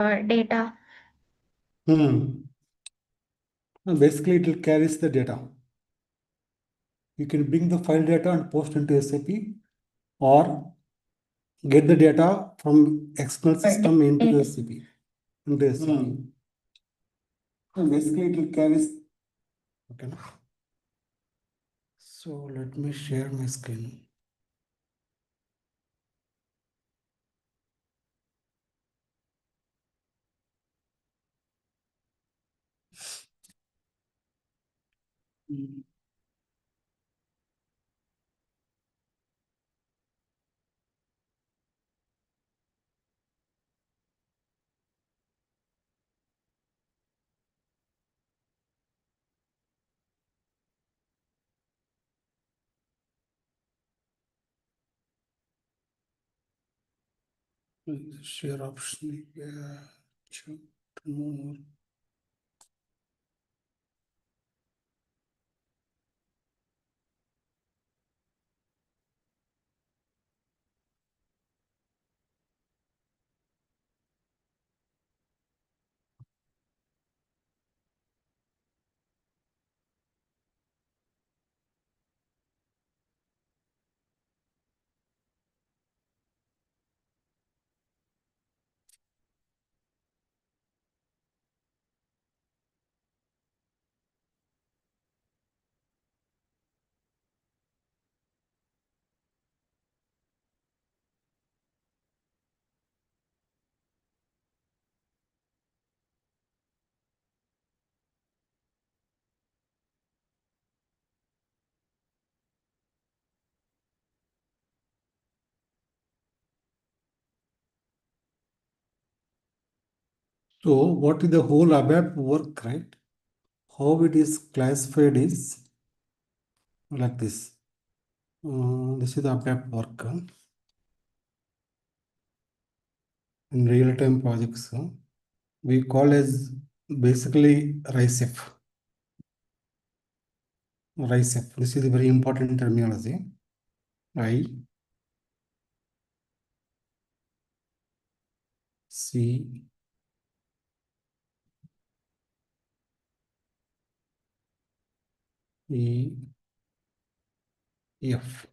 data. Basically, it will carries the data. You can bring the file data and post into SAP, or get the data from external system into SAP. Basically, it will carries. Okay. So let me share my screen. Share option. More. So what is the whole ABAP work, right? How it is classified is like this. This is the ABAP work in real-time projects. We call as basically RICEF. RICEF. This is a very important terminology. I C E F.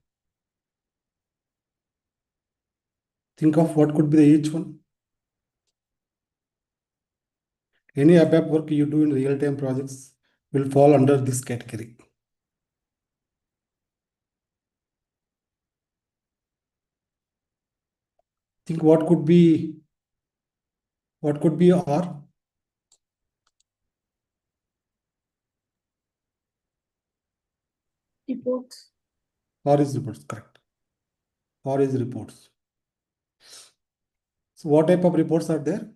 Think of what could be the each one. Any ABAP work you do in real-time projects will fall under this category. Think what could be R? Reports. R is reports, correct. R is reports. So what type of reports are there?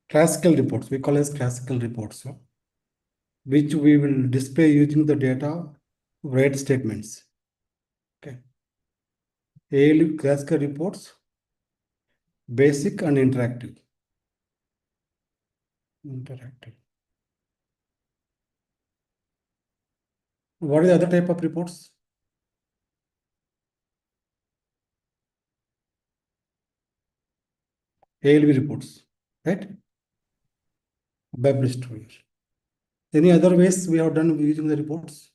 Classical reports, we call as classical reports, which we will display using the data write statements. Okay. ALU classical reports, basic and interactive. What is the other type of reports? ALV reports, right? Published here. Any other ways we have done using the reports?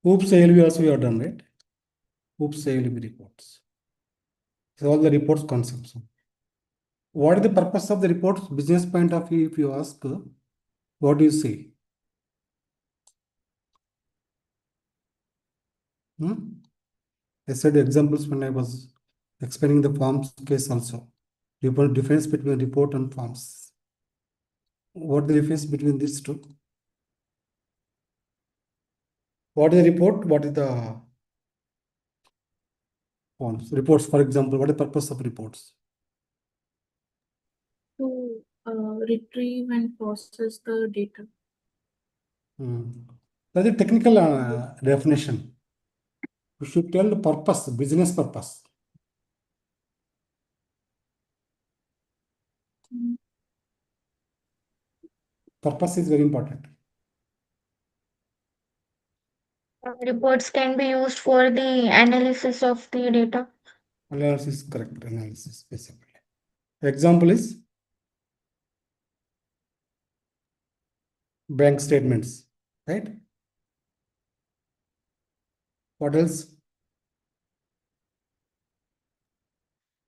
Oops, ALV also we have done, right? Oops, ALV reports. So all the reports concepts. What is the purpose of the reports? Business point of view, if you ask, what do you say? I said examples when I was explaining the forms case also. Difference between report and forms. What is the difference between these two? What is the report? What is the forms? Reports, for example, what is the purpose of reports? To retrieve and process the data. That's a technical definition. You should tell the purpose, business purpose. Purpose is very important. Reports can be used for the analysis of the data. Analysis, correct, analysis, basically. Example is bank statements, right? What else?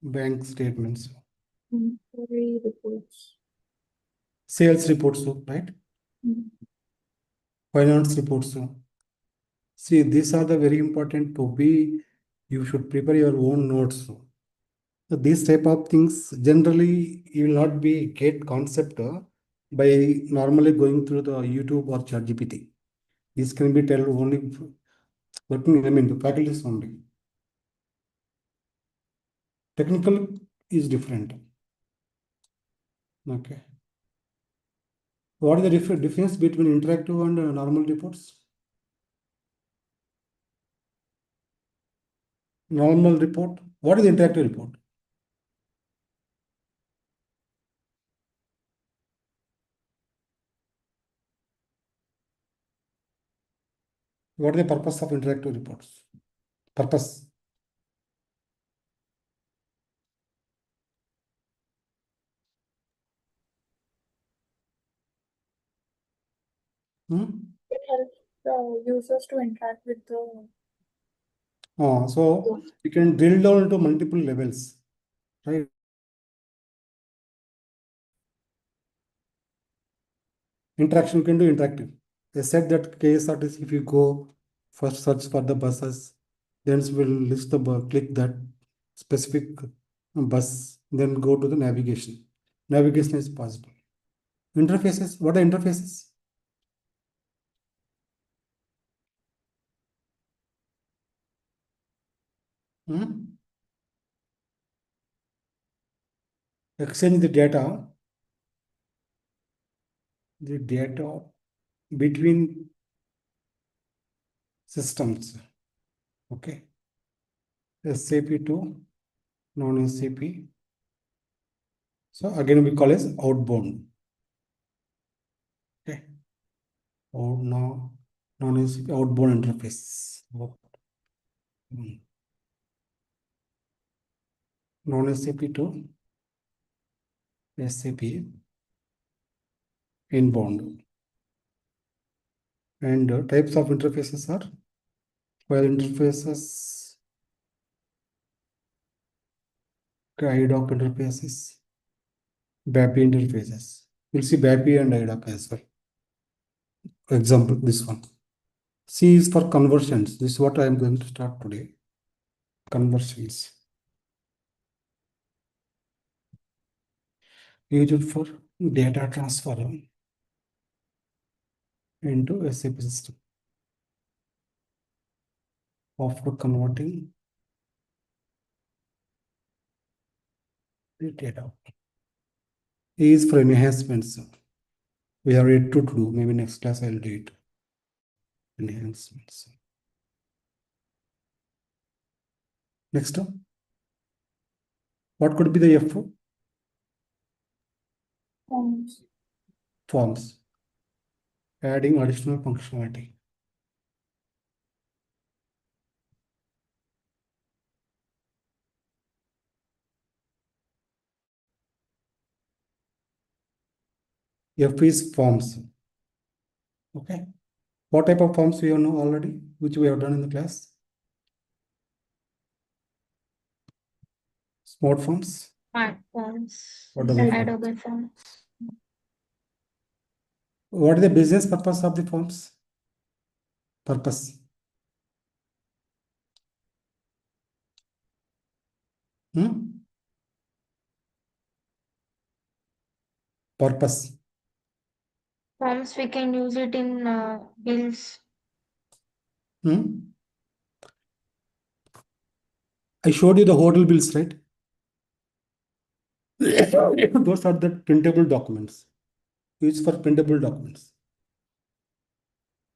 Bank statements, Inventory reports. sales reports, right? Mm. Finance reports. See, these are the very important to be, you should prepare your own notes. So these type of things generally you will not be get concept by normally going through the YouTube or ChatGPT. This can be tell only working, I mean, the faculties only. Technical is different. Okay. What is the difference between interactive and normal reports? Normal report. What is interactive report? What is the purpose of interactive reports? Purpose. Hmm? It helps the users to interact with the. So you can drill down into multiple levels, right? Interaction can do interactive. I said that KSRTC, if you go first search for the buses, then it will list the click that specific bus, then go to the navigation. Navigation is possible. Interfaces, what are interfaces? Hmm? Exchange the data between systems. Okay. SAP to non-SAP. So again, we call as outbound. Okay. Or no, non-SAP outbound interface. Non-SAP to SAP inbound. And types of interfaces are file interfaces, IDOC interfaces, BAPI interfaces. We'll see BAPI and IDOC as well. Example, this one. C is for conversions. This is what I am going to start today. Conversions. Used for data transfer into SAP system. After converting the data. E is for enhancements. We have yet to do. Maybe next class I'll do it. Enhancements. Next up. What could be the F? Forms. Forms. Adding additional functionality. F is forms. Okay. What type of forms we have know already, which we have done in the class? Smart forms. Smart forms, What are the forms? Adobe forms. What is the business purpose of the forms? Purpose. Purpose. Forms we can use it in bills. I showed you the hotel bills, right? Those are the printable documents. Used for printable documents.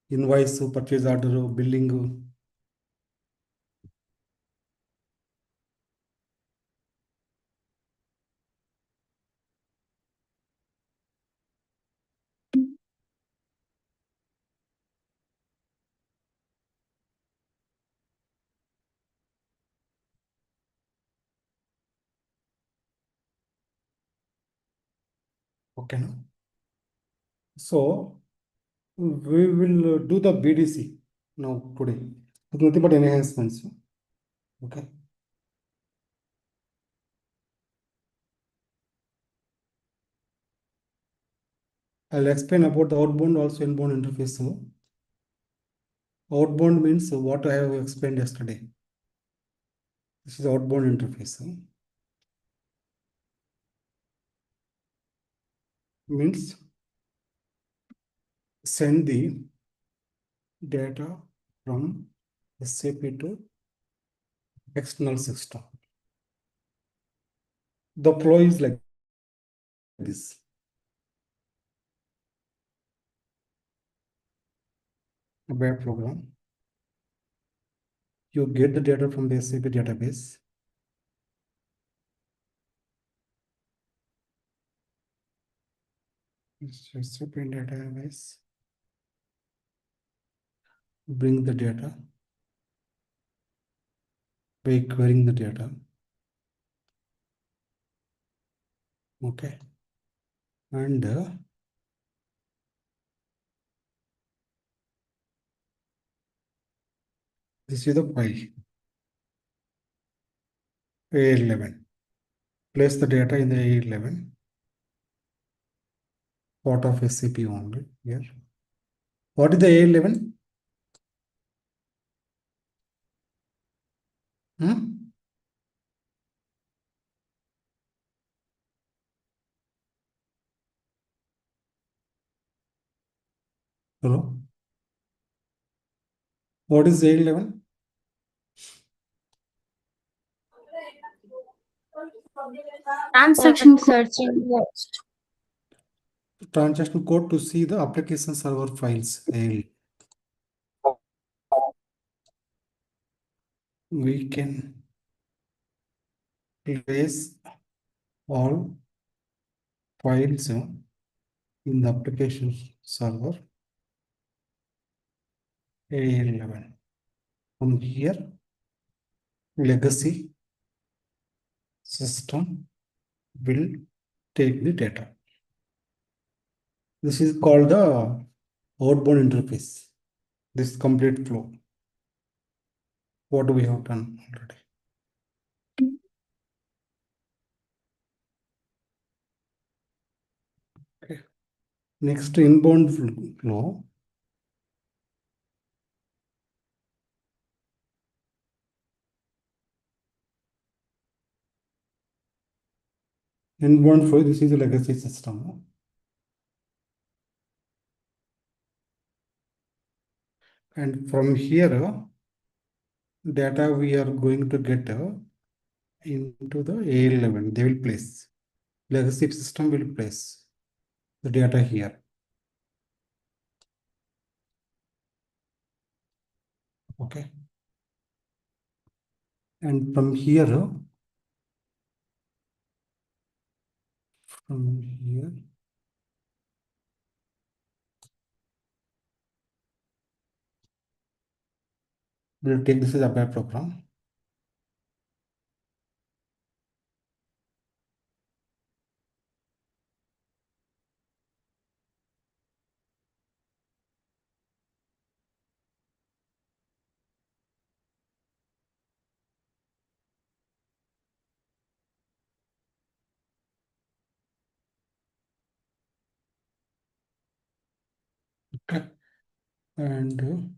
Invoice, purchase order, billing. Okay, now. So we will do the BDC now today. It's nothing but enhancements. Okay. I'll explain about the outbound also inbound interface. Outbound means what I have explained yesterday. This is outbound interface. Means send the data from SAP to external system. The flow is like this. A web program. You get the data from the SAP database. SAP database. Bring the data by querying the data. Okay. And this is the file A11. Place the data in the A11. Part of SAP only here. What is the A11? Hello? What is A11? Transaction code. Searching Transaction code to see the application server files. We can place all files in the application server A11. From here, legacy system will take the data. This is called the outbound interface. This complete flow. What do we have done already? Okay. Next, inbound flow. Inbound flow, this is a legacy system. And from here, data we are going to get into the A11. They will place. Legacy system will place the data here. Okay. And from here, we'll take this as a ABAP program. Okay. And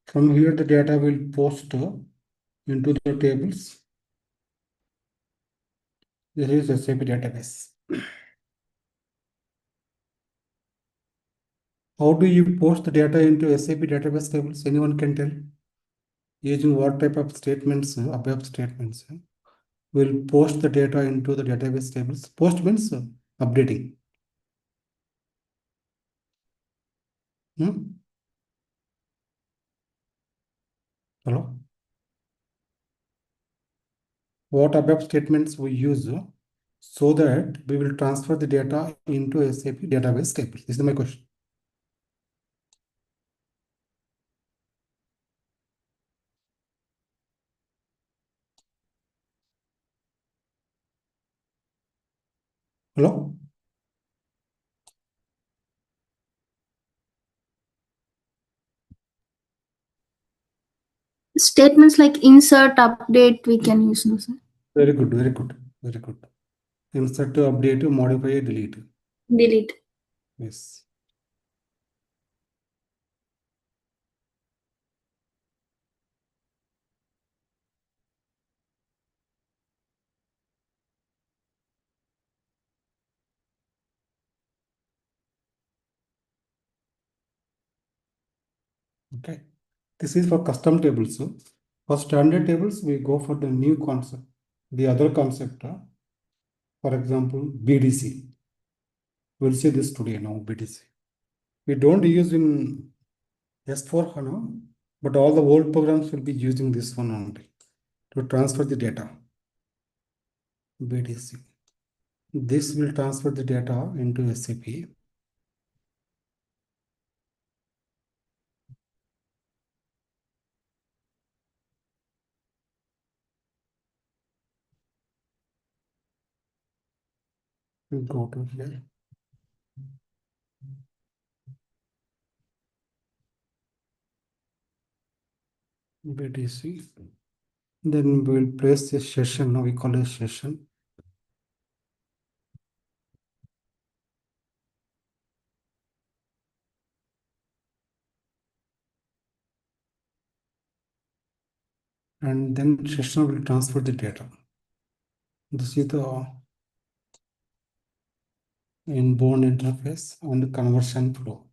from here, the data will post into the tables. This is SAP database. How do you post the data into SAP database tables? Anyone can tell? Using what type of statements, ABAP statements, will post the data into the database tables. Post means updating. Hello? What ABAP statements we use so that we will transfer the data into SAP database tables? This is my question. Hello? Statements like insert, update, we can use, no, sir? Very good, very good, very good. Insert, update, modify, delete. Delete. Yes. Okay. This is for custom tables. So for standard tables, we go for the new concept, the other concept. For example, BDC. We'll see this today now, BDC. We don't use in S4HANA, but all the old programs will be using this one only to transfer the data. BDC. This will transfer the data into SAP. We go to here. BDC. Then we will place a session. Now we call it session. And then session will transfer the data. This is the inbound interface and the conversion flow.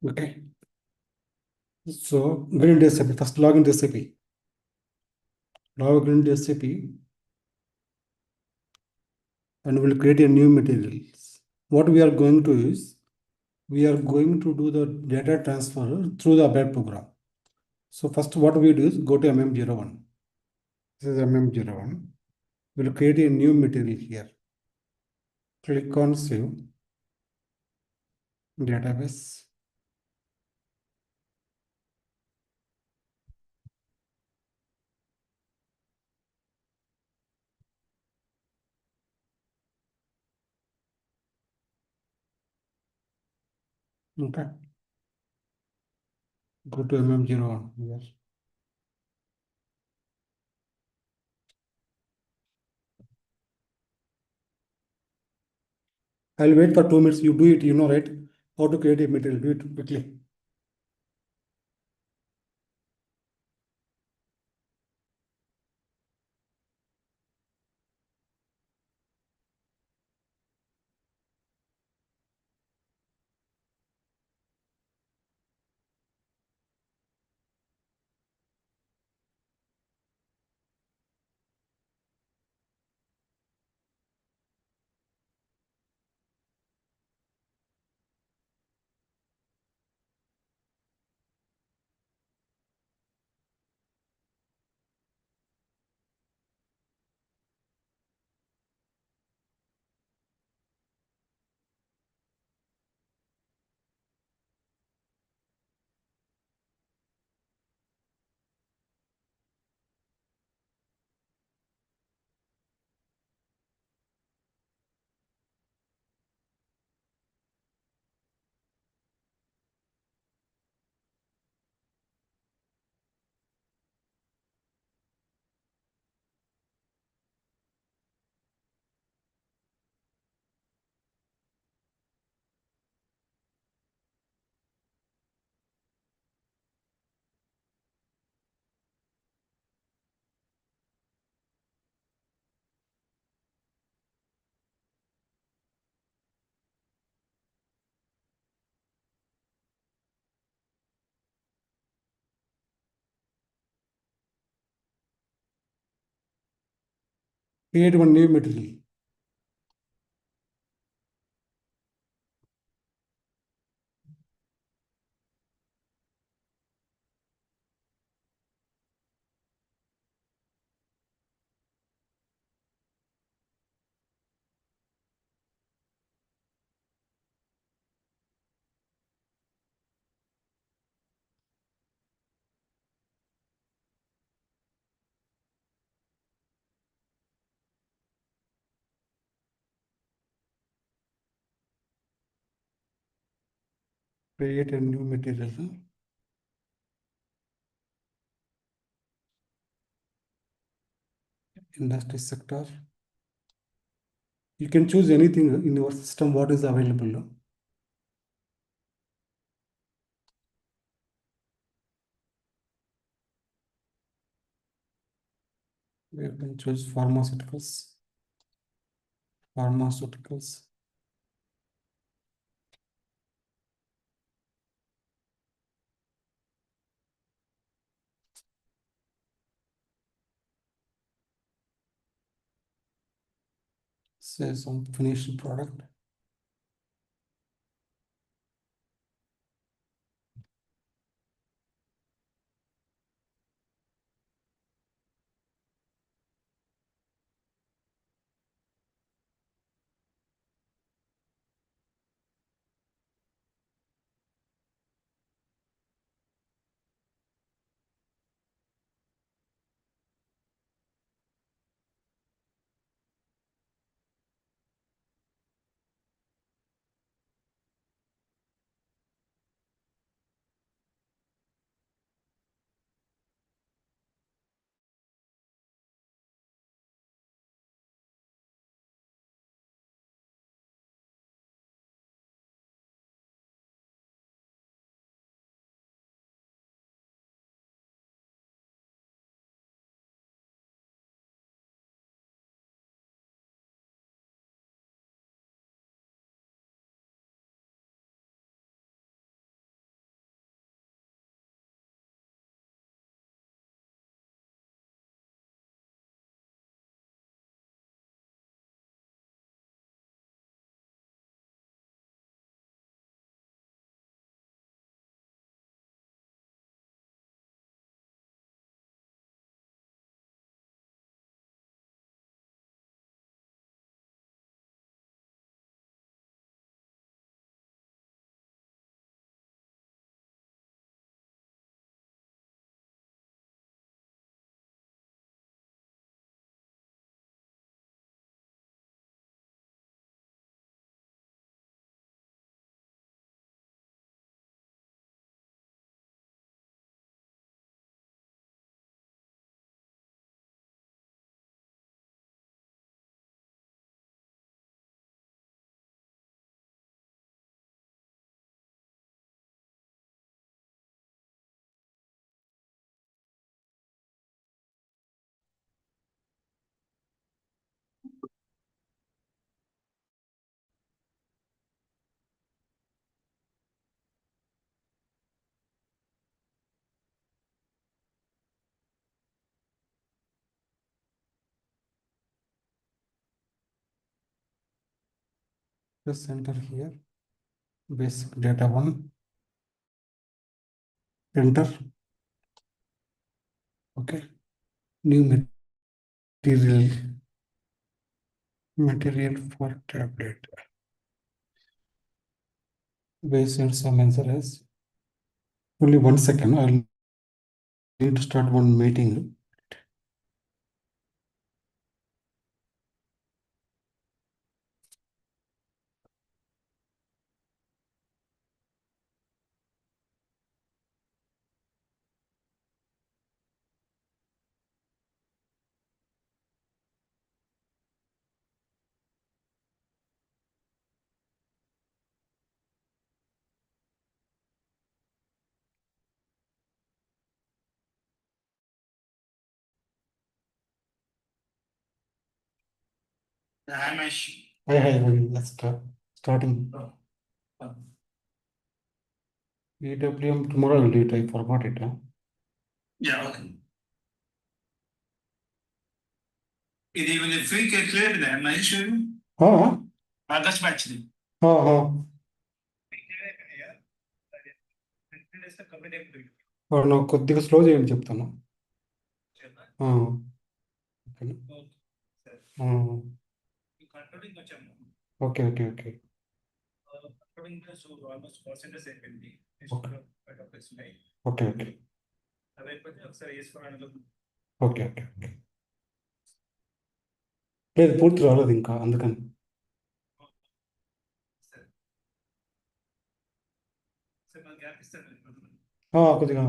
Okay. So get into SAP. First log into SAP. Log into SAP and we'll create a new materials. What we are going to is, we are going to do the data transfer through the ABAP program. So first what we do is go to MM01. This is MM01. We'll create a new material here. Click on save. Database. Okay. Go to MM01 here. I'll wait for 2 minutes. You do it, you know, right? How to create a material. Do it quickly. Create one new material. Create a new material. Industry sector. You can choose anything in your system, what is available. We can choose pharmaceuticals. Pharmaceuticals. Say some finished product. Press enter here. Basic data 1. Enter. Okay. New material for tablet. Base and some answer is only 1 second. I'll need to start one meeting. Hi, let's start. Starting. EWM tomorrow I'll do it. I forgot it. Yeah, okay. ఇది free clear Mahesh August match నాకు కొద్దిగా slow చేయండి చెప్తాను. Okay okay okay okay okay okay okay okay లేదు పూర్తి రాలేదు ఇంకా అందుకని. కొద్దిగా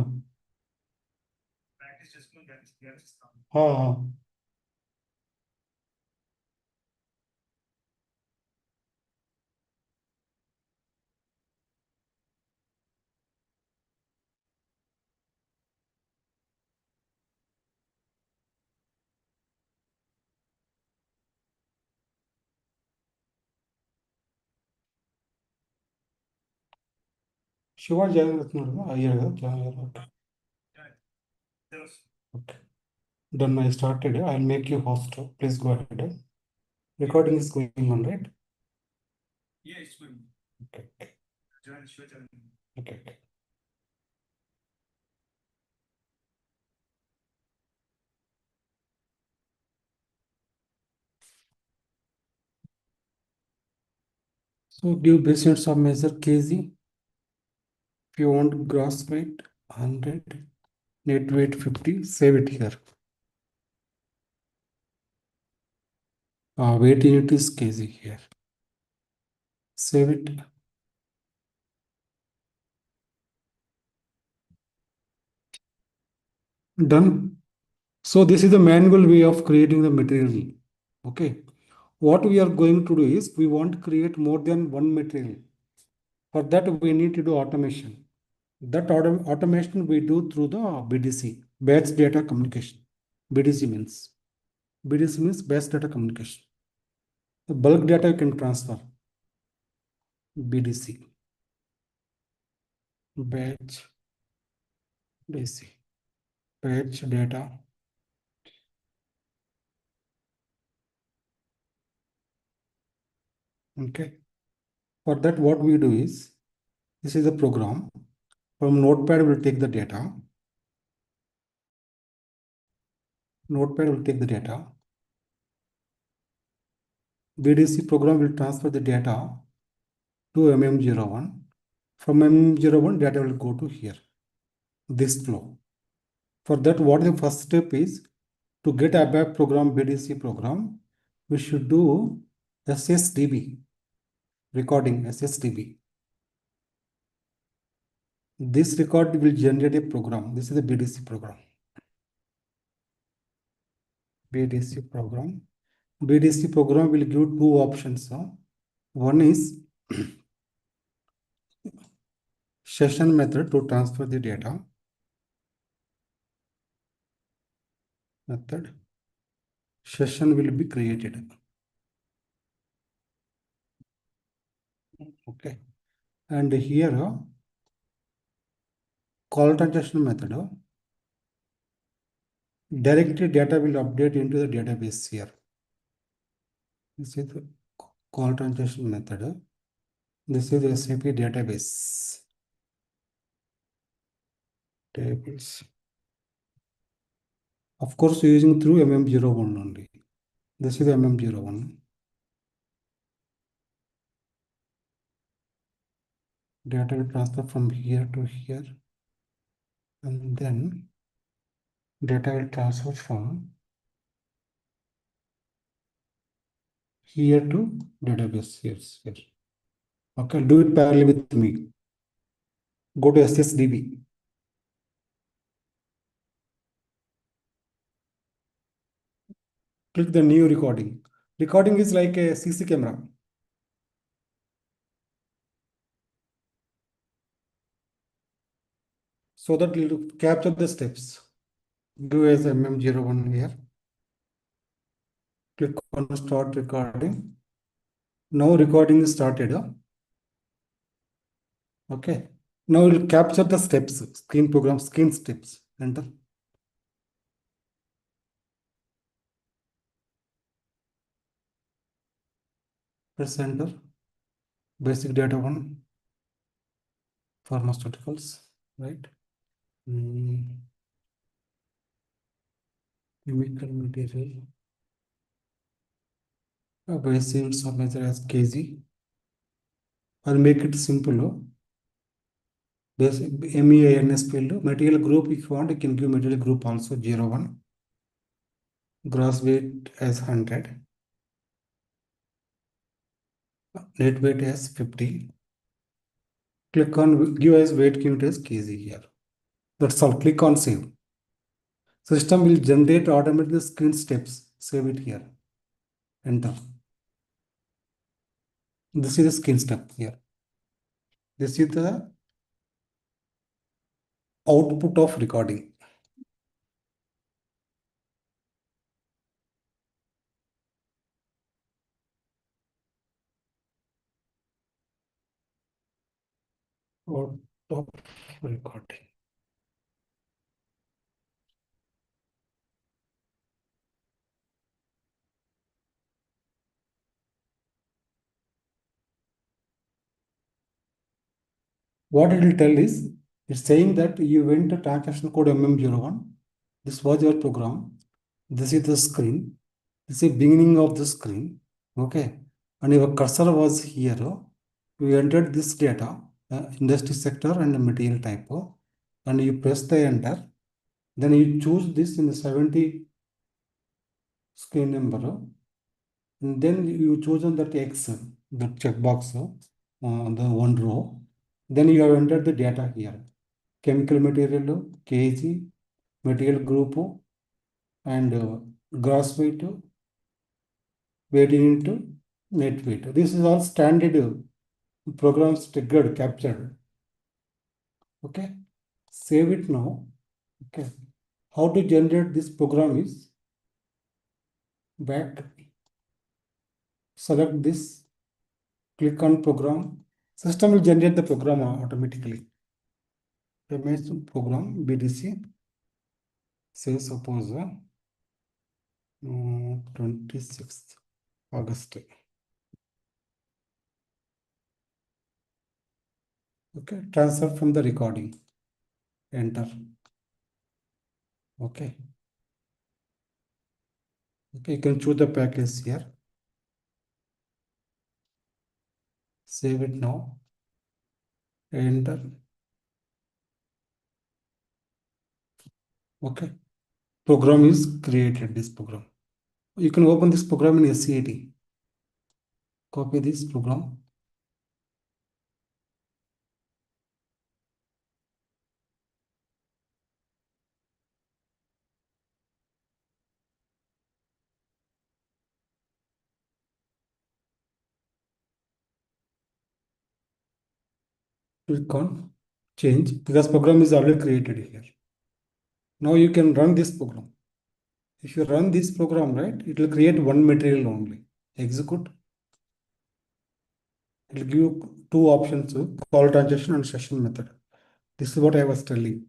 శివ జాయిన్ అవుతున్నాడు కదా, అయ్యారు కదా, జాయిన్ అయ్యారు. Okay done. I started. I'll make you host. Please go ahead. Recording is going on, right? Okay. Okay. So give patients of measure kg. If you want gross weight 100, net weight 50, save it here. Weight unit is kg here. Save it. Done. So this is the manual way of creating the material. Okay. What we are going to do is we want to create more than one material. For that we need to do automation. That automation we do through the BDC, batch data communication. BDC means batch data communication. The bulk data you can transfer. BDC, batch DC, batch data. Okay. For that, what we do is, this is the program. From Notepad, we'll take the data. Notepad will take the data. BDC program will transfer the data to MM01. From MM01, data will go to here, this flow. For that, what the first step is, to get ABAP program, BDC program, we should do SSDB, recording SSDB. This record will generate a program. This is the BDC program. BDC program. BDC program will give two options. One is session method to transfer the data. Method. Session will be created. Okay. And here, call transaction method. Directly data will update into the database here. This is the call transaction method. This is the SAP database. Tables. Of course, using through MM01 only. This is the MM01. Data will transfer from here to here. And then data will transfer from here to database here. Okay, do it parallel with me. Go to SSDB. Click the new recording. Recording is like a CC camera. So that it will capture the steps. Do as MM01 here. Click on start recording. Now recording is started. Okay. Now it will capture the steps, screen program, screen steps. Enter. Let's enter basic data one, pharmaceuticals, right? Chemical material. Basic of measure as kg. I'll make it simple. Basic MEANS field. Material group, if you want, you can give material group also 01. Gross weight as 100. Net weight as 50. Click on give as weight unit as kg here. That's all. Click on save. System will generate automatically screen steps. Save it here. Enter. This is the screen step here. This is the output of recording. Output of recording. What it will tell is, it's saying that you went to transaction code MM01. This was your program. This is the screen. This is the beginning of the screen. Okay. And your cursor was here. You entered this data, industry sector and material type. And you press the enter. Then you choose this in the 70 screen number. And then you choose on that X, the checkbox, the one row. Then you have entered the data here. Chemical material, kg, material group, and gross weight, weight unit, net weight. This is all standard programs triggered, captured. Okay. Save it now. Okay. How to generate this program is back. Select this. Click on program. System will generate the program automatically. Image program BDC. Say suppose 26th August. Okay, transfer from the recording. Enter. Okay. Okay, you can choose the package here. Save it now. Enter. Okay. Program is created, this program. You can open this program in SCAT. Copy this program. Click on change because program is already created here. Now you can run this program. If you run this program, right, it will create one material only. Execute. It will give you two options, call transaction and session method. This is what I was telling.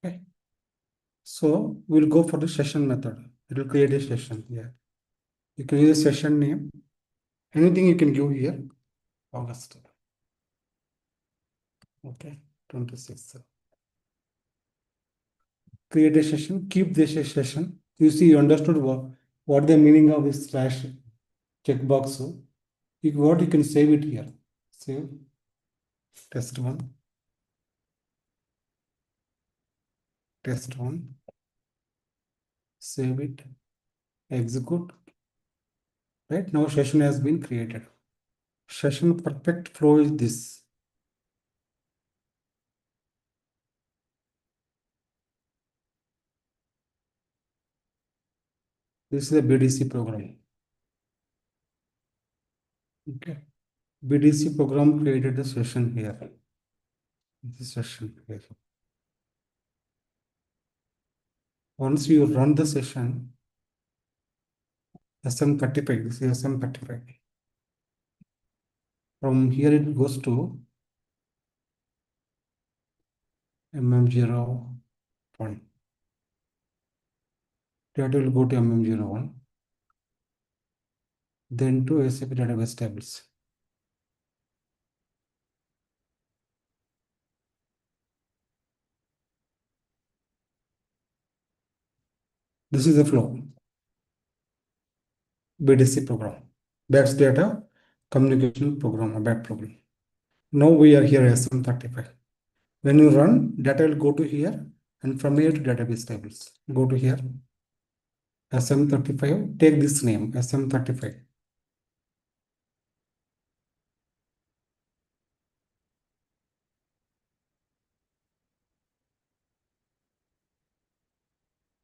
Okay. So we'll go for the session method. It will create a session here. You can use a session name. Anything you can give here. August. Okay, 26th. Create a session, keep this session. You see, you understood what the meaning of this slash checkbox. So what you can save it here. Save test one. Test one. Save it. Execute. Right now, session has been created. Session perfect flow is this. This is a BDC program. Okay. BDC program created the session here. This session here. Once you run the session, SM35, this is SM35. From here it goes to MM01. Data will go to MM01. Then to SAP database tables. This is the flow. BDC program. That's data communication program, ABAP program. Now we are here SM35. When you run, data will go to here, and from here to database tables. Go to here, SM35, take this name, SM35.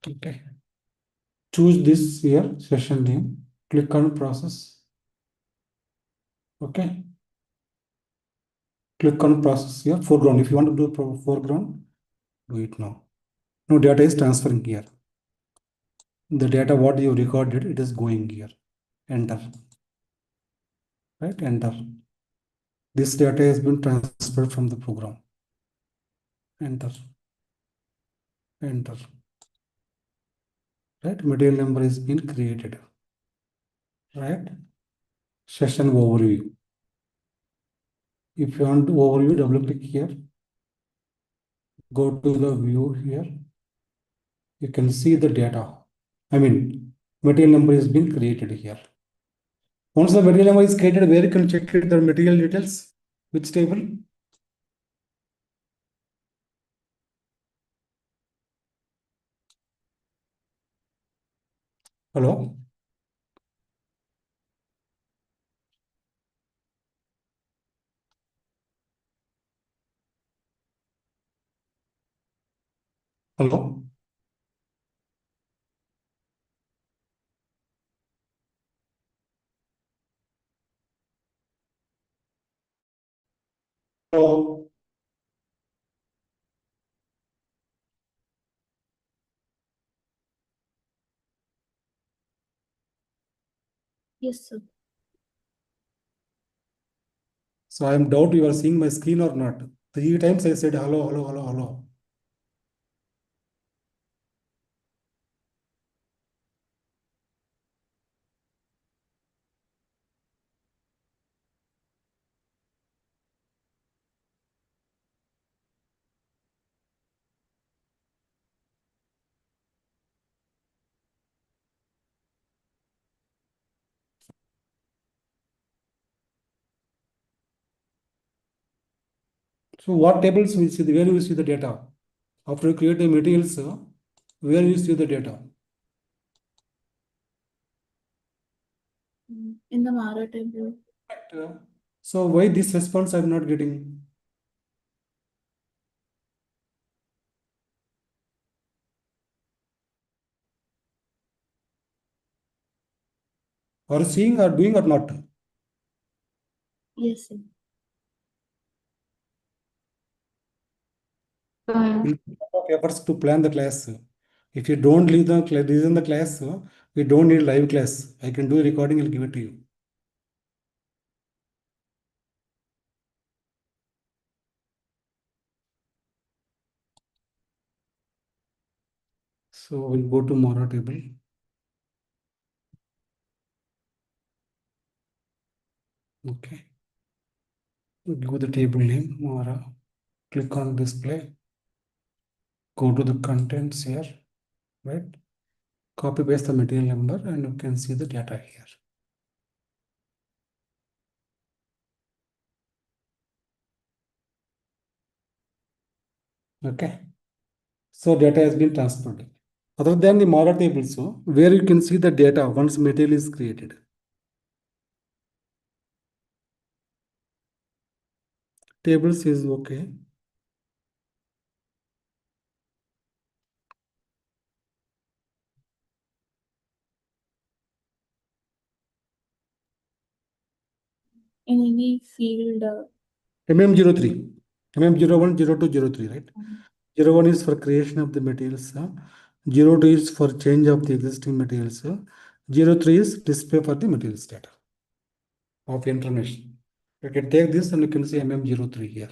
Okay. Choose this here, session name, click on process. Okay. Click on process here, foreground. If you want to do foreground, do it now. Now data is transferring here. The data what you recorded, it is going here. Enter. Right, enter. This data has been transferred from the program. Enter. Enter. Right, material number has been created. Right, session overview. If you want to overview, double click here. Go to the view here. You can see the data. I mean, material number has been created here. Once the material number is created, where you can check it, the material details, which table? Hello? Hello? Hello? Yes, sir. So I am doubt you are seeing my screen or not. 3 times I said hello, hello, hello, hello. So what tables we see, where you see the data? After you create the materials, where you see the data? In the Mara table. So why this response I'm not getting? Or seeing or doing or not? Yes, sir. We have efforts to plan the class. If you don't leave the reason the class, we don't need live class. I can do a recording, I'll give it to you. So we'll go to Mara table. Okay. We'll give the table name, Mara. Click on display. Go to the contents here, right? Copy paste the material number and you can see the data here. Okay. So data has been transferred. Other than the Mara tables, where you can see the data once material is created. Tables is okay. In any field. MM03, MM01, 02, 03, right? 01 is for creation of the materials. 02 is for change of the existing materials. 03 is display for the materials data of information. You can take this and you can see MM03 here.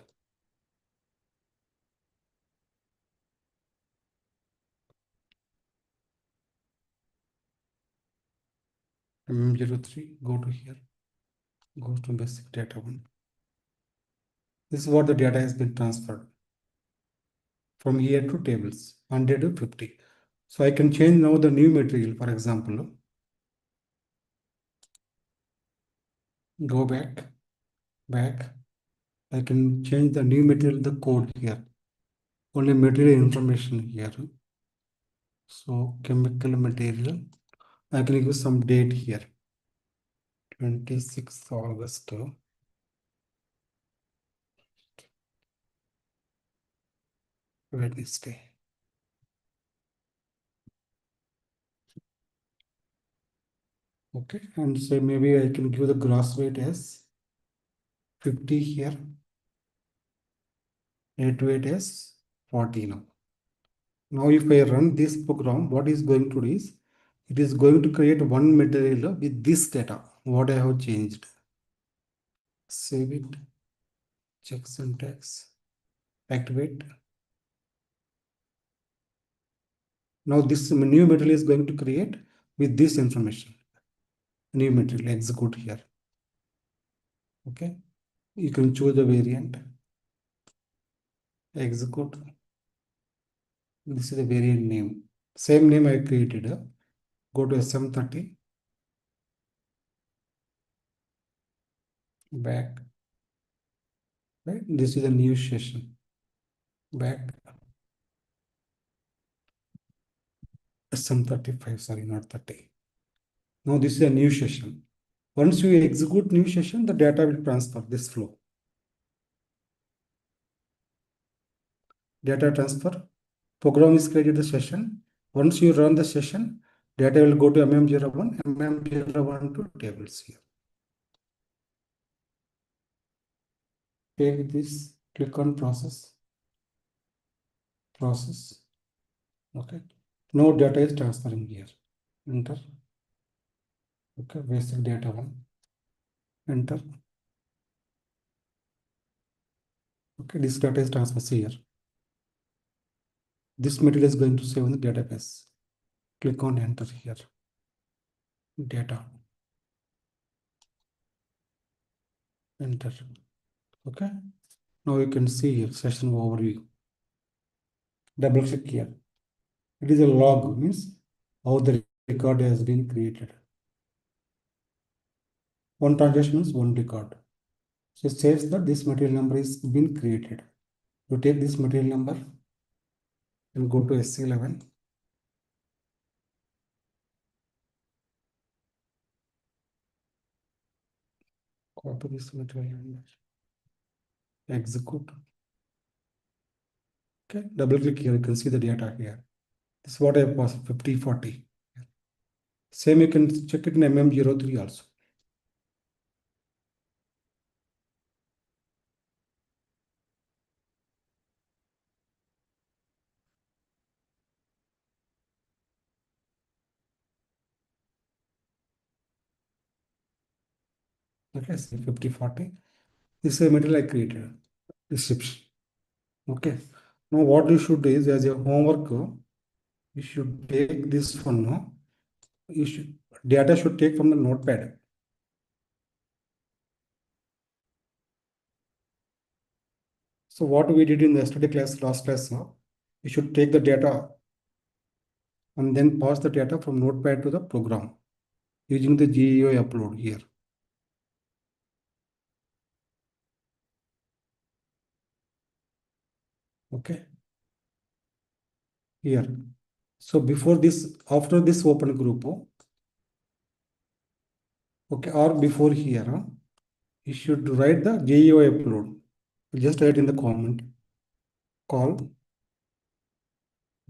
MM03, go to here, go to basic data one. This is what the data has been transferred from here to tables, 100 to 50. So I can change now the new material, for example. Go back. I can change the new material, the code here. Only material information here. So chemical material. I can give some date here. 26th August. Wednesday. Okay, and say maybe I can give the gross weight as 50 here. Net weight as 40 now. Now if I run this program, what is going to do is, it is going to create one material with this data, what I have changed. Save it, check syntax, activate. Now this new material is going to create with this information. New material, execute here. Okay, you can choose the variant. Execute. This is the variant name. Same name I created. Go to SM30. Back. Right. This is a new session. Back. SM35. Sorry, not 30. Now this is a new session. Once you execute new session, the data will transfer this flow. Data transfer. Program is created the session. Once you run the session, data will go to MM01, MM01 to tables here. Take this, click on process. Okay. No data is transferring here. Enter. Okay, basic data one. Enter. Okay, this data is transferred here. This material is going to save in the database. Click on enter here. Data. Enter. Okay. Now you can see here session overview. Double click here. It is a log, means how the record has been created. One transaction means one record. So it says that this material number is been created. You take this material number and go to SC11. Copy this material number. Execute. Okay, double click here. You can see the data here. This is what I passed 50, 40. Same you can check it in MM03 also. Okay, see 50, 40. This is a material I created. Description. Okay. Now what you should do is, as a homework, you should take this one. No? Data should take from the notepad. So what we did in the yesterday class, last class, you should take the data and then pass the data from notepad to the program using the GUI upload here. Okay. Here. So before this, after this open group, okay, or before here, you should write the GUI upload. Just write in the comment. Call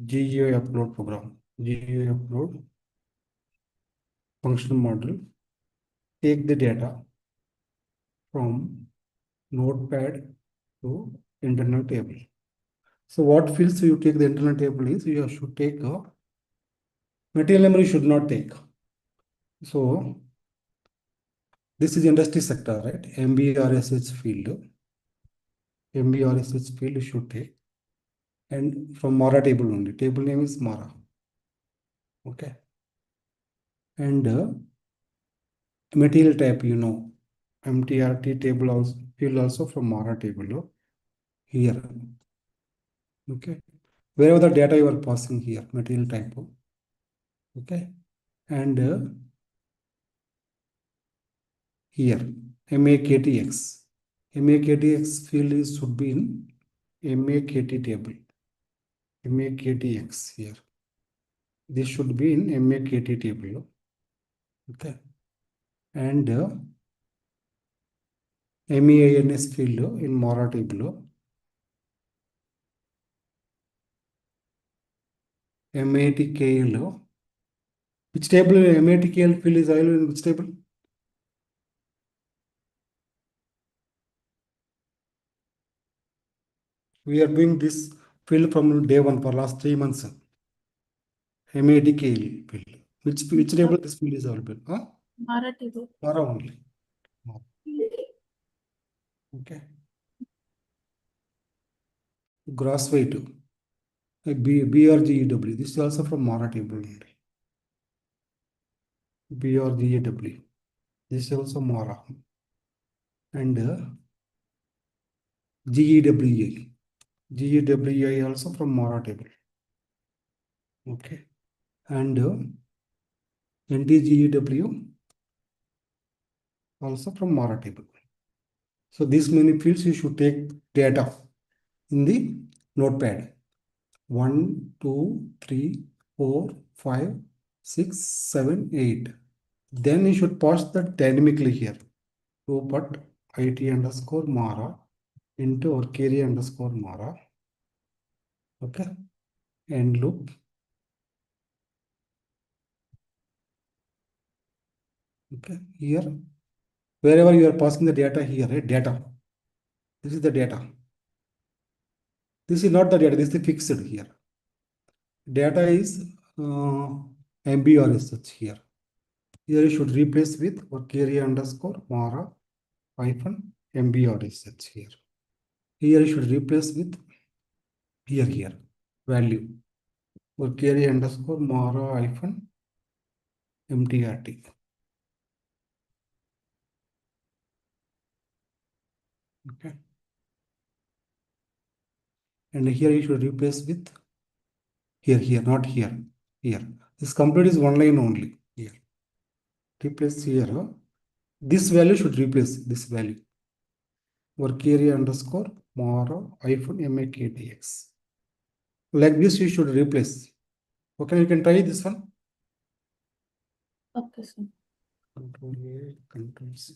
GUI upload program. GUI upload functional model. Take the data from notepad to internal table. So what fields you take the internal table is, you should take Material number you should not take. So this is industry sector, right? MBRSH field. MBRSH field you should take. And from Mara table only. Table name is Mara. Okay. And material type, you know, MTRT table also field also from Mara table here. Okay. Wherever the data you are passing here, material type. Okay. And here, MAKTX. MAKTX field is should be in MAKT table. MAKTX here. This should be in MAKT table. Okay. And MEINS field in Mora table. MATKL. Which table MATKL field is available in which table? We are doing this field from day one for last 3 months. MATKL field. Which table this field is available? Huh? Mara table. Mara only. Okay. Gross weight. BRGEW. This is also from Mara table only. BRGEW. This is also Mara. And GEWI. GEWI also from Mara table. Okay. And NTGEW also from Mara table. So these many fields you should take data in the notepad. 1, 2, 3, 4, 5, 6, 7, 8. Then you should pass that dynamically here. So put IT underscore Mara into or carry underscore Mara. Okay. And loop. Okay. Here, wherever you are passing the data here, right? Data. This is the data. This is not the data. This is the fixed here. Data is MB or such here. Here you should replace with or carry underscore Mara hyphen MB or such here. Here you should replace with here value or carry underscore Mara hyphen MTRT. Okay. And here you should replace with here, not here. This complete is one line only. Here. Replace here. This value should replace this value. Or carry underscore Mara hyphen MAKTX. Like this, you should replace. Okay, you can try this one. Okay, sir. Control A, Control C.